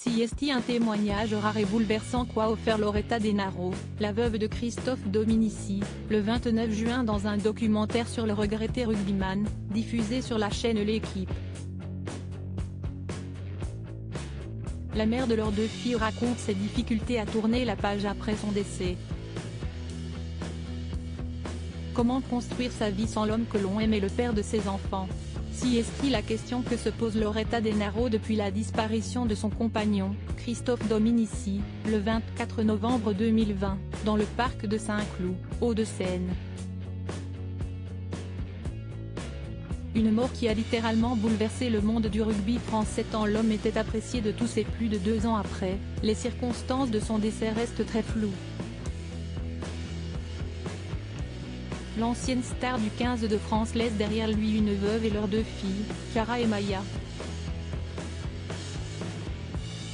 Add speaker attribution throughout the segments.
Speaker 1: Si est un témoignage rare et bouleversant qu'a offert Loretta Denaro, la veuve de Christophe Dominici, le 29 juin dans un documentaire sur le regretté rugbyman, diffusé sur la chaîne L'Équipe. La mère de leurs deux filles raconte ses difficultés à tourner la page après son décès. Comment construire sa vie sans l'homme que l'on aime et le père de ses enfants? Si est la question que se pose Loretta Denaro depuis la disparition de son compagnon, Christophe Dominici, le 24 novembre 2020, dans le parc de Saint-Cloud, Hauts-de-Seine. Une mort qui a littéralement bouleversé le monde du rugby français tant l'homme était apprécié de tous et plus de 2 ans après, les circonstances de son décès restent très floues. L'ancienne star du 15 de France laisse derrière lui une veuve et leurs 2 filles, Cara et Maya.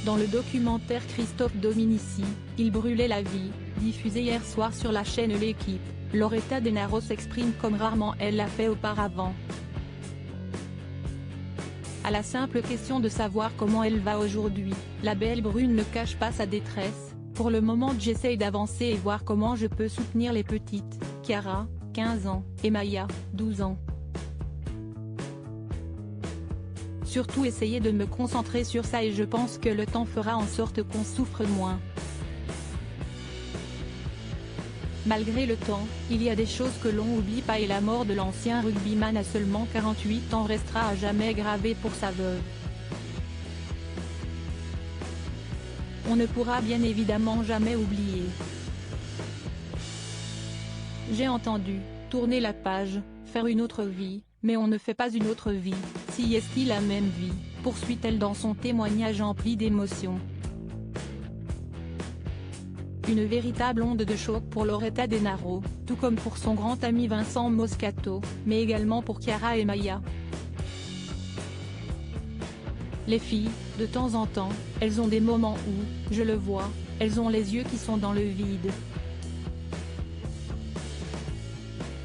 Speaker 1: Dans le documentaire Christophe Dominici, il brûlait la vie, diffusé hier soir sur la chaîne L'Équipe, Loretta Denaro s'exprime comme rarement elle l'a fait auparavant. À la simple question de savoir comment elle va aujourd'hui, la belle brune ne cache pas sa détresse. Pour le moment j'essaye d'avancer et voir comment je peux soutenir les petites, Cara, 15 ans, et Maya, 12 ans. Surtout essayer de me concentrer sur ça et je pense que le temps fera en sorte qu'on souffre moins. Malgré le temps, il y a des choses que l'on oublie pas et la mort de l'ancien rugbyman à seulement 48 ans restera à jamais gravée pour sa veuve. On ne pourra bien évidemment jamais oublier. J'ai entendu, tourner la page, faire une autre vie, mais on ne fait pas une autre vie, si est-il la même vie, poursuit-elle dans son témoignage empli d'émotions. Une véritable onde de choc pour Loretta Denaro, tout comme pour son grand ami Vincent Moscato, mais également pour Cara et Maya. Les filles, de temps en temps, elles ont des moments où, je le vois, elles ont les yeux qui sont dans le vide.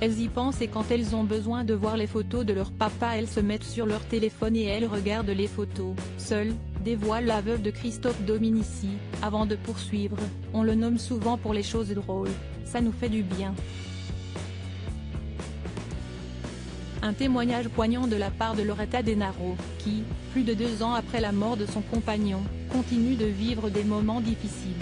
Speaker 1: Elles y pensent et quand elles ont besoin de voir les photos de leur papa elles se mettent sur leur téléphone et elles regardent les photos, seules, dévoile la veuve de Christophe Dominici, avant de poursuivre, on le nomme souvent pour les choses drôles, ça nous fait du bien. Un témoignage poignant de la part de Loretta Denaro, qui, plus de 2 ans après la mort de son compagnon, continue de vivre des moments difficiles.